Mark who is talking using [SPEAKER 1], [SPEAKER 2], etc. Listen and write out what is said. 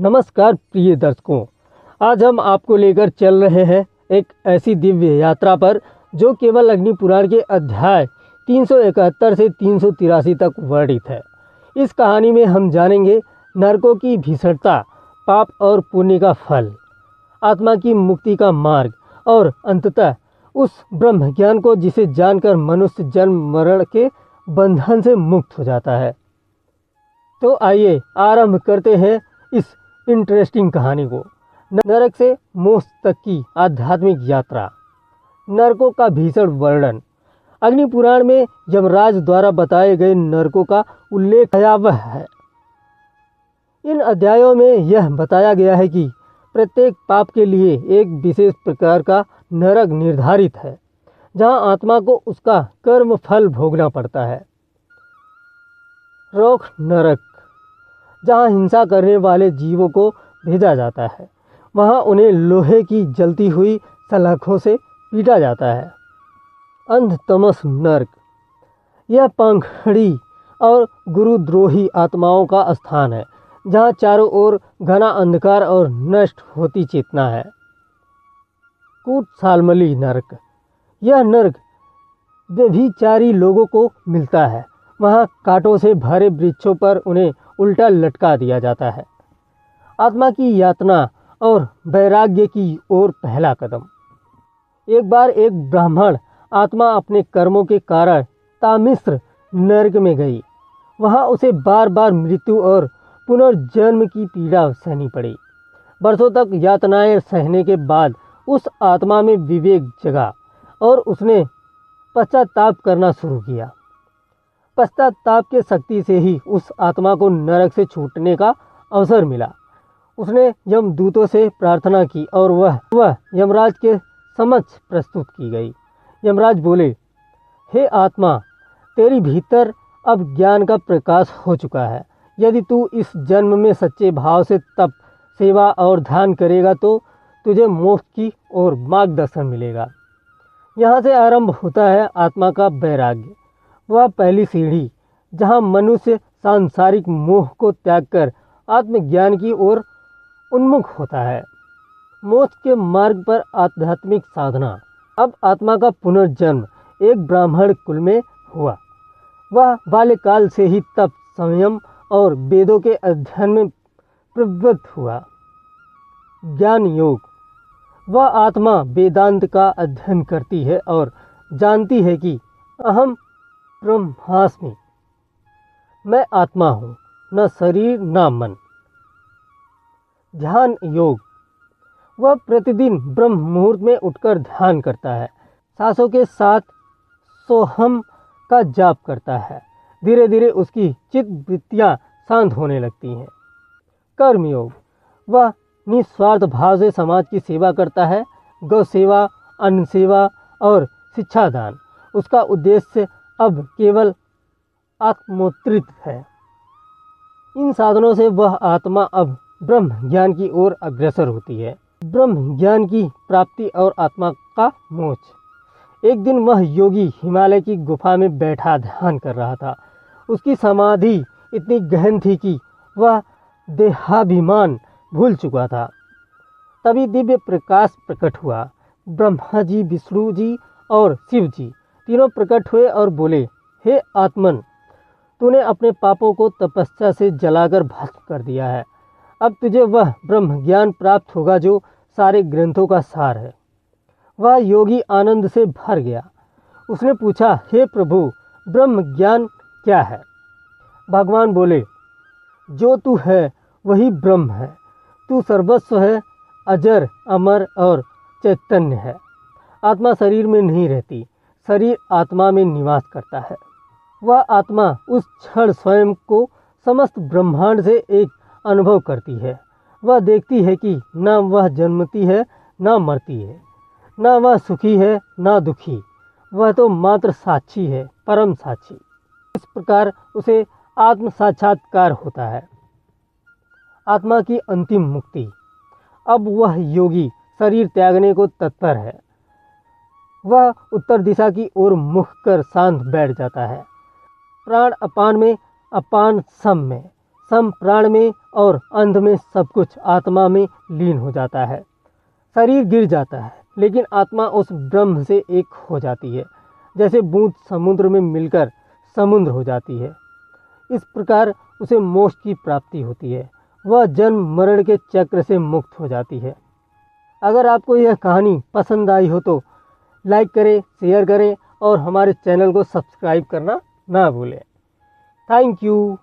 [SPEAKER 1] नमस्कार प्रिय दर्शकों, आज हम आपको लेकर चल रहे हैं एक ऐसी दिव्य यात्रा पर जो केवल अग्नि पुराण के अध्याय 371 से 383 तक वर्णित है। इस कहानी में हम जानेंगे नरकों की भीषणता, पाप और पुण्य का फल, आत्मा की मुक्ति का मार्ग और अंततः उस ब्रह्म ज्ञान को जिसे जानकर मनुष्य जन्म मरण के बंधन से मुक्त हो जाता है। तो आइए आरंभ करते हैं इस इंटरेस्टिंग कहानी को। नरक से मोक्ष तक की आध्यात्मिक यात्रा। नरकों का भीषण वर्णन। अग्नि पुराण में यमराज द्वारा बताए गए नरकों का उल्लेख भयावह है। इन अध्यायों में यह बताया गया है कि प्रत्येक पाप के लिए एक विशेष प्रकार का नरक निर्धारित है, जहां आत्मा को उसका कर्म फल भोगना पड़ता है। रोक नरक, जहां हिंसा करने वाले जीवों को भेजा जाता है, वहां उन्हें लोहे की जलती हुई सलाखों से पीटा जाता है। अंधतमस नरक, यह पंखड़ी और गुरुद्रोही आत्माओं का स्थान है, जहां चारों ओर घना अंधकार और नष्ट होती चेतना है। कूटसालमली नरक, यह नरक व्यभिचारी लोगों को मिलता है। वहां कांटों से भरे वृक्षों पर उन्हें उल्टा लटका दिया जाता है। आत्मा की यातना और वैराग्य की ओर पहला कदम। एक बार एक ब्राह्मण आत्मा अपने कर्मों के कारण तामिश्र नरक में गई। वहां उसे बार बार मृत्यु और पुनर्जन्म की पीड़ा सहनी पड़ी। वर्षों तक यातनाएं सहने के बाद उस आत्मा में विवेक जगा और उसने पश्चाताप करना शुरू किया। पश्चाताप के शक्ति से ही उस आत्मा को नरक से छूटने का अवसर मिला। उसने यमदूतों से प्रार्थना की और वह यमराज के समक्ष प्रस्तुत की गई। यमराज बोले, हे आत्मा, तेरी भीतर अब ज्ञान का प्रकाश हो चुका है। यदि तू इस जन्म में सच्चे भाव से तप, सेवा और ध्यान करेगा तो तुझे मोक्ष की ओर मार्गदर्शन मिलेगा। यहाँ से आरंभ होता है आत्मा का वैराग्य, वह पहली सीढ़ी जहाँ मनुष्य सांसारिक मोह को त्याग कर आत्मज्ञान की ओर उन्मुख होता है। मोक्ष के मार्ग पर आध्यात्मिक साधना। अब आत्मा का पुनर्जन्म एक ब्राह्मण कुल में हुआ। वह बाल्यकाल से ही तप, संयम और वेदों के अध्ययन में प्रवृत्त हुआ। ज्ञान योग, वह आत्मा वेदांत का अध्ययन करती है और जानती है कि अहम ब्रह्मास्मि, मैं आत्मा हूँ, न शरीर न मन। ध्यान योग, वह प्रतिदिन ब्रह्म मुहूर्त में उठकर ध्यान करता है, सांसों के साथ सोहम का जाप करता है। धीरे धीरे उसकी चित्त वृत्तियाँ शांत होने लगती हैं। कर्म योग, वह निस्वार्थ भाव से समाज की सेवा करता है। गौ सेवा, अन्न सेवा और शिक्षा दान उसका उद्देश्य अब केवल आत्मोत्तृत है। इन साधनों से वह आत्मा अब ब्रह्म ज्ञान की ओर अग्रसर होती है। ब्रह्म ज्ञान की प्राप्ति और आत्मा का मोक्ष। एक दिन वह योगी हिमालय की गुफा में बैठा ध्यान कर रहा था। उसकी समाधि इतनी गहन थी कि वह देहाभिमान भूल चुका था। तभी दिव्य प्रकाश प्रकट हुआ। ब्रह्मा जी, विष्णु जी और शिव जी तीनों प्रकट हुए और बोले, हे आत्मन, तूने अपने पापों को तपस्या से जलाकर भस्म कर दिया है। अब तुझे वह ब्रह्म ज्ञान प्राप्त होगा जो सारे ग्रंथों का सार है। वह योगी आनंद से भर गया। उसने पूछा, हे प्रभु, ब्रह्म ज्ञान क्या है? भगवान बोले, जो तू है वही ब्रह्म है। तू सर्वस्व है, अजर, अमर और चैतन्य है। आत्मा शरीर में नहीं रहती, शरीर आत्मा में निवास करता है। वह आत्मा उस क्षण स्वयं को समस्त ब्रह्मांड से एक अनुभव करती है। वह देखती है कि न वह जन्मती है न मरती है, न वह सुखी है न दुखी। वह तो मात्र साक्षी है, परम साक्षी। इस प्रकार उसे आत्म साक्षात्कार होता है। आत्मा की अंतिम मुक्ति। अब वह योगी शरीर त्यागने को तत्पर है। वह उत्तर दिशा की ओर मुख कर शांत बैठ जाता है। प्राण अपान में, अपान सम में, सम प्राण में और अंत में सब कुछ आत्मा में लीन हो जाता है। शरीर गिर जाता है लेकिन आत्मा उस ब्रह्म से एक हो जाती है, जैसे बूंद समुद्र में मिलकर समुद्र हो जाती है। इस प्रकार उसे मोक्ष की प्राप्ति होती है, वह जन्म मरण के चक्र से मुक्त हो जाती है। अगर आपको यह कहानी पसंद आई हो तो लाइक करें, शेयर करें और हमारे चैनल को सब्सक्राइब करना ना भूलें। Thank you.